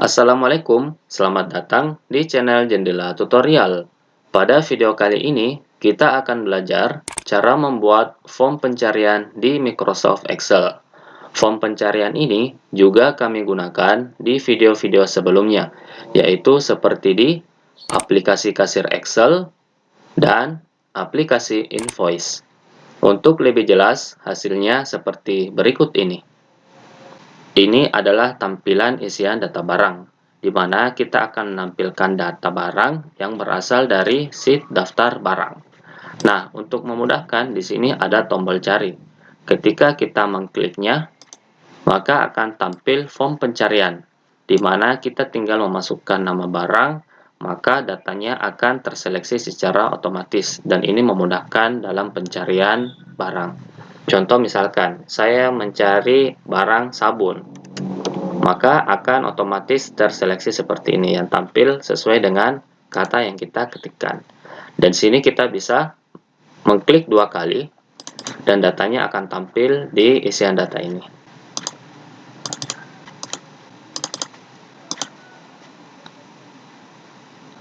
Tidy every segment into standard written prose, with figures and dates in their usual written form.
Assalamualaikum, selamat datang di channel Jendela Tutorial. Pada video kali ini, kita akan belajar cara membuat form pencarian di Microsoft Excel. Form pencarian ini juga kami gunakan di video-video sebelumnya, yaitu seperti di aplikasi kasir Excel dan aplikasi Invoice. Untuk lebih jelas, hasilnya seperti berikut ini. Ini adalah tampilan isian data barang, di mana kita akan menampilkan data barang yang berasal dari sheet daftar barang. Nah, untuk memudahkan, di sini ada tombol cari. Ketika kita mengkliknya, maka akan tampil form pencarian, di mana kita tinggal memasukkan nama barang, maka datanya akan terseleksi secara otomatis, dan ini memudahkan dalam pencarian barang. Contoh misalkan, saya mencari barang sabun, maka akan otomatis terseleksi seperti ini yang tampil sesuai dengan kata yang kita ketikkan. Dan sini kita bisa mengklik 2 kali dan datanya akan tampil di isian data ini.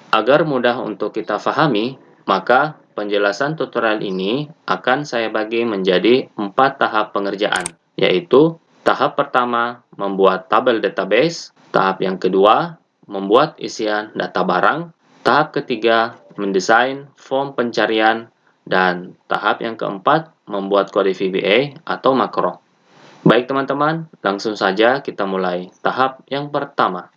Agar mudah untuk kita pahami, maka penjelasan tutorial ini akan saya bagi menjadi 4 tahap pengerjaan, yaitu tahap pertama membuat tabel database, tahap yang kedua membuat isian data barang, tahap ketiga mendesain form pencarian, dan tahap yang keempat membuat kode VBA atau makro. Baik teman-teman, langsung saja kita mulai tahap yang pertama.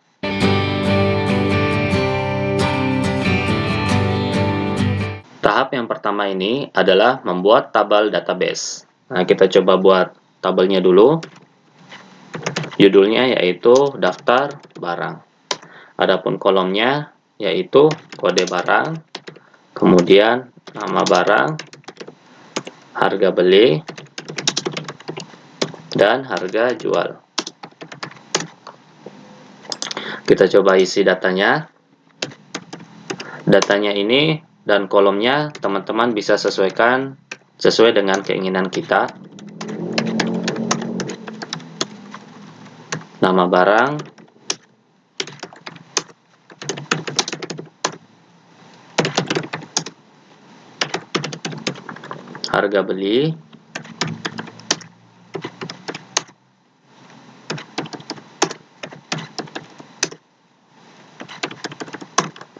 Tahap yang pertama ini adalah membuat tabel database. Nah, kita coba buat tabelnya dulu. Judulnya yaitu daftar barang. Adapun kolomnya yaitu kode barang, kemudian nama barang, harga beli, dan harga jual. Kita coba isi datanya. Datanya ini dan kolomnya teman-teman bisa sesuaikan sesuai dengan keinginan kita. Nama barang, harga beli,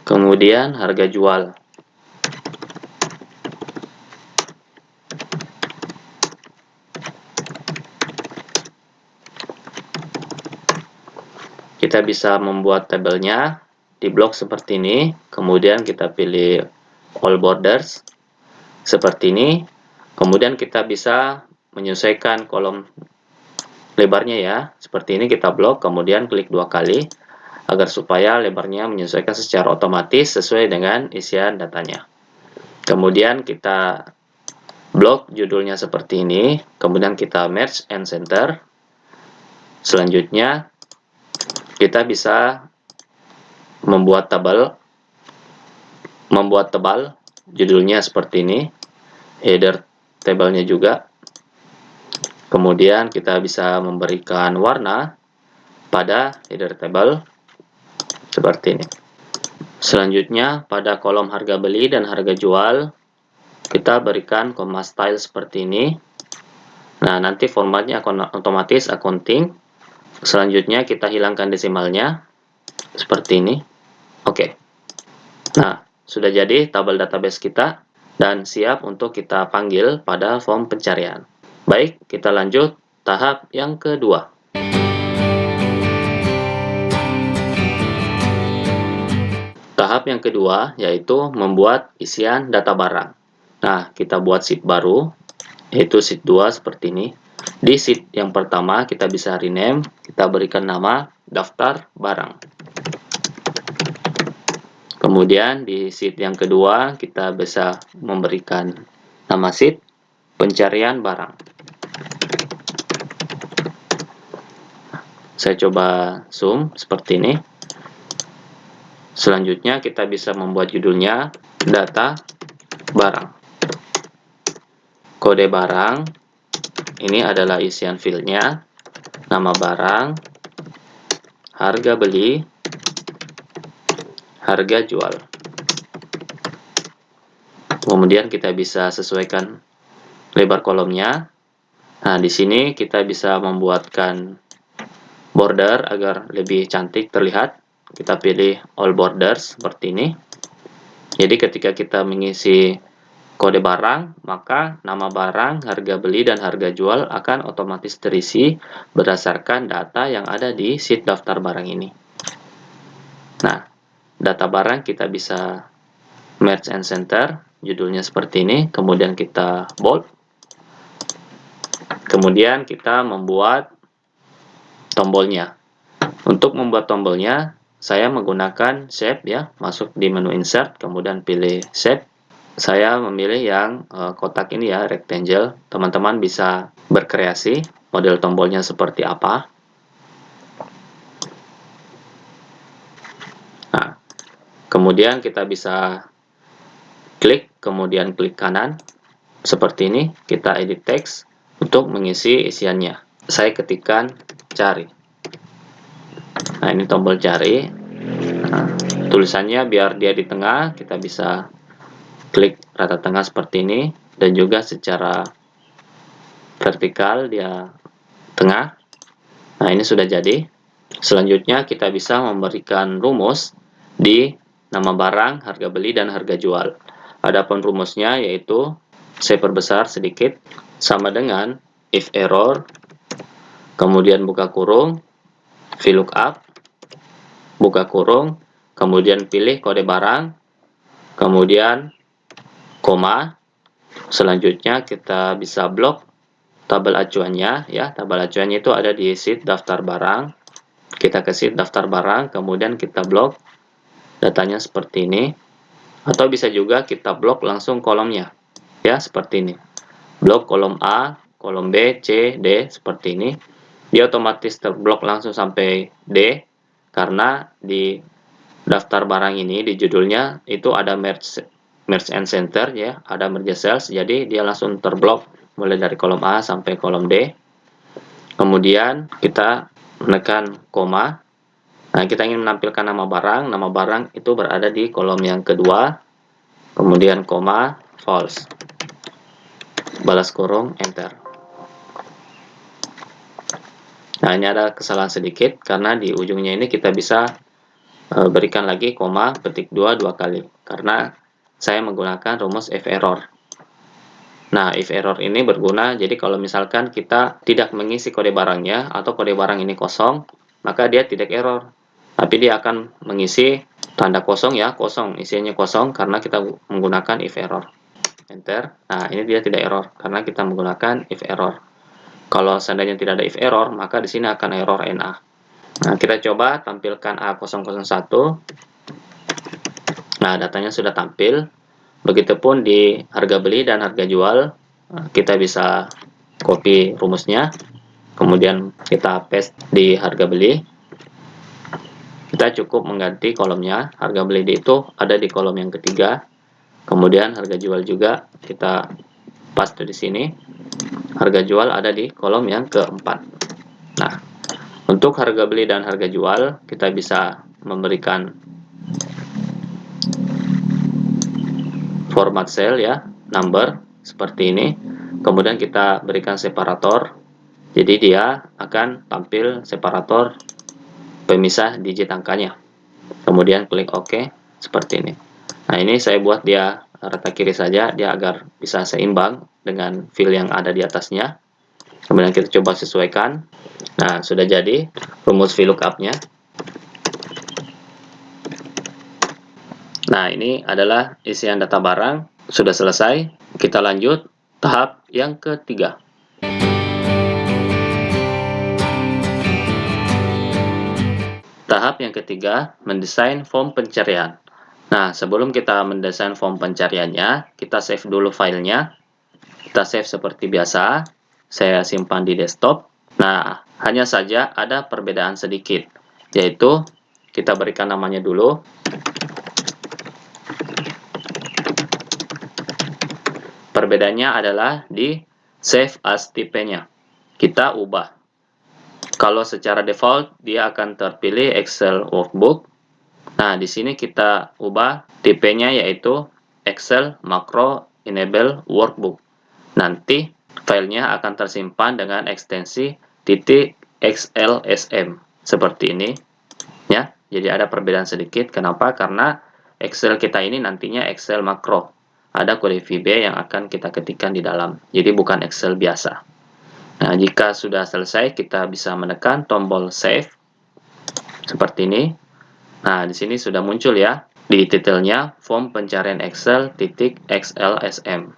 kemudian harga jual. Kita bisa membuat tabelnya di blok seperti ini, kemudian kita pilih all borders seperti ini, kemudian kita bisa menyesuaikan kolom lebarnya ya, seperti ini kita blok, kemudian klik 2 kali agar supaya lebarnya menyesuaikan secara otomatis sesuai dengan isian datanya. Kemudian kita blok judulnya seperti ini, kemudian kita merge and center. Selanjutnya kita bisa membuat tebal judulnya seperti ini, header tabelnya juga. Kemudian kita bisa memberikan warna pada header table seperti ini. Selanjutnya pada kolom harga beli dan harga jual kita berikan koma style seperti ini. Nah, nanti formatnya akan otomatis accounting. Selanjutnya kita hilangkan desimalnya seperti ini. Oke. Nah, sudah jadi tabel database kita dan siap untuk kita panggil pada form pencarian. Baik, kita lanjut tahap yang kedua. Tahap yang kedua yaitu membuat isian data barang. Nah, kita buat sheet baru, yaitu sheet 2 seperti ini. Di sheet yang pertama kita bisa rename, kita berikan nama daftar barang. Kemudian di sheet yang kedua kita bisa memberikan nama sheet pencarian barang. Saya coba zoom seperti ini. Selanjutnya kita bisa membuat judulnya data barang. Kode barang ini adalah isian fieldnya, nama barang, harga beli, harga jual. Kemudian kita bisa sesuaikan lebar kolomnya. Nah, di sini kita bisa membuatkan border agar lebih cantik terlihat. Kita pilih all borders seperti ini. Jadi ketika kita mengisi kode barang, maka nama barang, harga beli, dan harga jual akan otomatis terisi berdasarkan data yang ada di sheet daftar barang ini. Nah, data barang kita bisa merge and center, judulnya seperti ini, kemudian kita bold. Kemudian kita membuat tombolnya. Untuk membuat tombolnya, saya menggunakan shape ya, masuk di menu insert, kemudian pilih shape. Saya memilih yang kotak ini ya, rectangle. Teman-teman bisa berkreasi model tombolnya seperti apa. Nah, kemudian kita bisa klik, kemudian klik kanan. Seperti ini, kita edit text untuk mengisi isiannya. Saya ketikkan cari. Nah, ini tombol cari. Nah, tulisannya biar dia di tengah, kita bisa klik rata tengah seperti ini, dan juga secara vertikal dia tengah. Nah, ini sudah jadi. Selanjutnya kita bisa memberikan rumus di nama barang, harga beli, dan harga jual. Adapun rumusnya yaitu saya perbesar sedikit, sama dengan if error, kemudian buka kurung, VLOOKUP, buka kurung, kemudian pilih kode barang, kemudian koma. Selanjutnya kita bisa blok tabel acuannya ya. Tabel acuannya itu ada di sheet daftar barang. Kita ke sheet daftar barang, kemudian kita blok datanya seperti ini. Atau bisa juga kita blok langsung kolomnya ya, seperti ini. Blok kolom A, kolom B, C, D seperti ini. Dia otomatis terblok langsung sampai D karena di daftar barang ini di judulnya itu ada merge and center ya, ada merge cells, jadi dia langsung terblok mulai dari kolom A sampai kolom D. Kemudian kita menekan koma. Nah, kita ingin menampilkan nama barang itu berada di kolom yang kedua, kemudian koma, false, balas kurung, enter. Nah, ini ada kesalahan sedikit karena di ujungnya ini kita bisa berikan lagi koma, petik 2 dua kali karena saya menggunakan rumus if error. Nah, if error ini berguna, jadi kalau misalkan kita tidak mengisi kode barangnya atau kode barang ini kosong, maka dia tidak error. Tapi dia akan mengisi tanda kosong ya, kosong, isinya kosong karena kita menggunakan if error. Enter. Nah, ini dia tidak error karena kita menggunakan if error. Kalau seandainya tidak ada if error, maka di sini akan error NA. Nah, kita coba tampilkan A001. Nah, datanya sudah tampil. Begitupun di harga beli dan harga jual, kita bisa copy rumusnya, kemudian kita paste di harga beli. Kita cukup mengganti kolomnya, harga beli itu ada di kolom yang ketiga, kemudian harga jual juga kita paste di sini, harga jual ada di kolom yang keempat. Nah, untuk harga beli dan harga jual, kita bisa memberikan format cell ya, number seperti ini. Kemudian kita berikan separator. Jadi dia akan tampil separator pemisah digit angkanya. Kemudian klik OK seperti ini. Nah, ini saya buat dia rata kiri saja, dia agar bisa seimbang dengan fill yang ada di atasnya. Kemudian kita coba sesuaikan. Nah, sudah jadi rumus VLOOKUP-nya. Nah, ini adalah isian data barang. Sudah selesai. Kita lanjut tahap yang ketiga. Tahap yang ketiga, mendesain form pencarian. Nah, sebelum kita mendesain form pencariannya, kita save dulu filenya. Kita save seperti biasa. Saya simpan di desktop. Nah, hanya saja ada perbedaan sedikit, yaitu kita berikan namanya dulu. Perbedaannya adalah di save as tipenya. Kita ubah. Kalau secara default dia akan terpilih Excel Workbook. Nah, di sini kita ubah tipenya yaitu Excel Macro Enable Workbook. Nanti filenya akan tersimpan dengan ekstensi .xlsm seperti ini ya. Jadi ada perbedaan sedikit. Kenapa? Karena Excel kita ini nantinya Excel makro. Ada kode VB yang akan kita ketikkan di dalam. Jadi bukan Excel biasa. Nah, jika sudah selesai, kita bisa menekan tombol save seperti ini. Nah, di sini sudah muncul ya di titelnya form pencarian Excel .xlsm.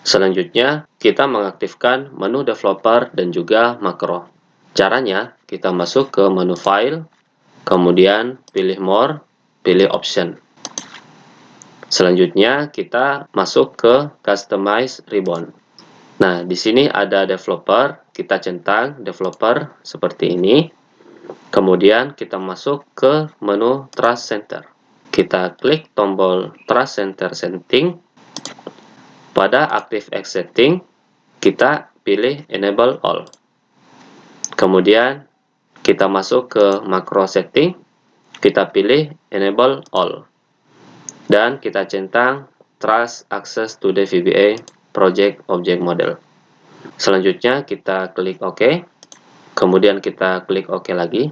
Selanjutnya, kita mengaktifkan menu developer dan juga makro. Caranya, kita masuk ke menu file, kemudian pilih more, pilih option. Selanjutnya, kita masuk ke customize ribbon. Nah, di sini ada developer, kita centang developer seperti ini. Kemudian kita masuk ke menu Trust Center. Kita klik tombol Trust Center Setting. Pada Active X Setting, kita pilih Enable All. Kemudian kita masuk ke Macro Setting, kita pilih Enable All. Dan kita centang Trust Access to the VBA Project Object Model. Selanjutnya kita klik OK. Kemudian kita klik OK lagi.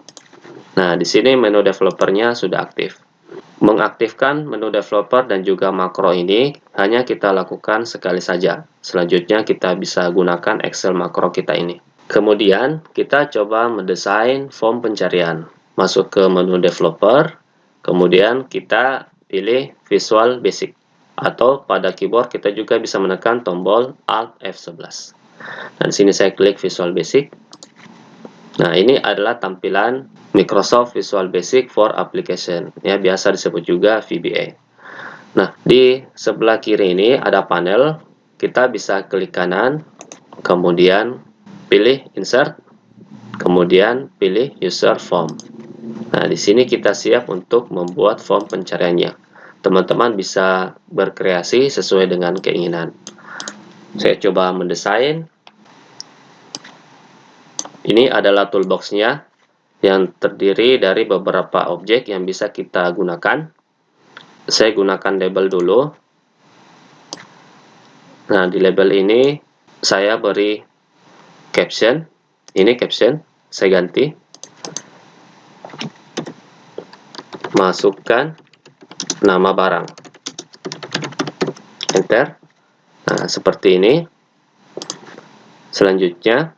Nah, di sini menu developernya sudah aktif. Mengaktifkan menu developer dan juga makro ini hanya kita lakukan sekali saja. Selanjutnya kita bisa gunakan Excel makro kita ini. Kemudian kita coba mendesain form pencarian. Masuk ke menu developer, kemudian kita pilih Visual Basic. Atau pada keyboard kita juga bisa menekan tombol Alt F11. Dan di sini saya klik Visual Basic. Nah, ini adalah tampilan Microsoft Visual Basic for Application, ya biasa disebut juga VBA. Nah, di sebelah kiri ini ada panel, kita bisa klik kanan, kemudian pilih Insert, kemudian pilih User Form. Nah, di sini kita siap untuk membuat form pencariannya. Teman-teman bisa berkreasi sesuai dengan keinginan. Saya coba mendesain. Ini adalah toolbox-nya yang terdiri dari beberapa objek yang bisa kita gunakan. Saya gunakan label dulu. Nah, di label ini saya beri caption. Ini caption, saya ganti. Masukkan nama barang. Enter. Nah, seperti ini. Selanjutnya,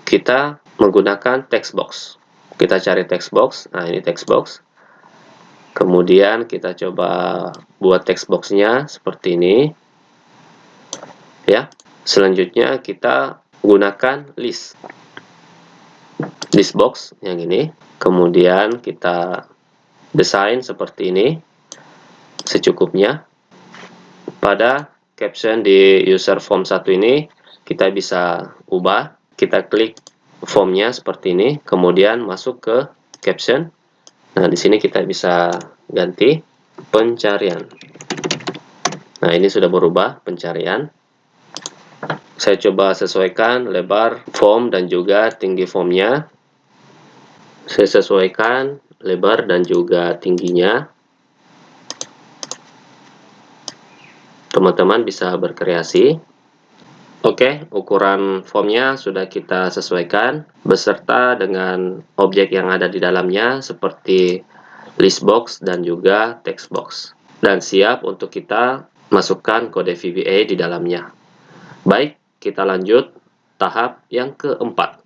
kita menggunakan text box. Kita cari text box. Nah, ini text box. Kemudian kita coba buat text box-nya seperti ini. Ya. Selanjutnya kita gunakan list. List box yang ini. Kemudian kita desain seperti ini. Secukupnya. Pada caption di user form 1 ini kita bisa ubah. Kita klik formnya seperti ini, kemudian masuk ke caption. Nah, di sini kita bisa ganti pencarian. Nah, ini sudah berubah pencarian. Saya coba sesuaikan lebar form dan juga tinggi formnya. Saya sesuaikan lebar dan juga tingginya. Teman-teman bisa berkreasi. Oke, ukuran formnya sudah kita sesuaikan beserta dengan objek yang ada di dalamnya seperti list box dan juga text box. Dan siap untuk kita masukkan kode VBA di dalamnya. Baik, kita lanjut tahap yang keempat.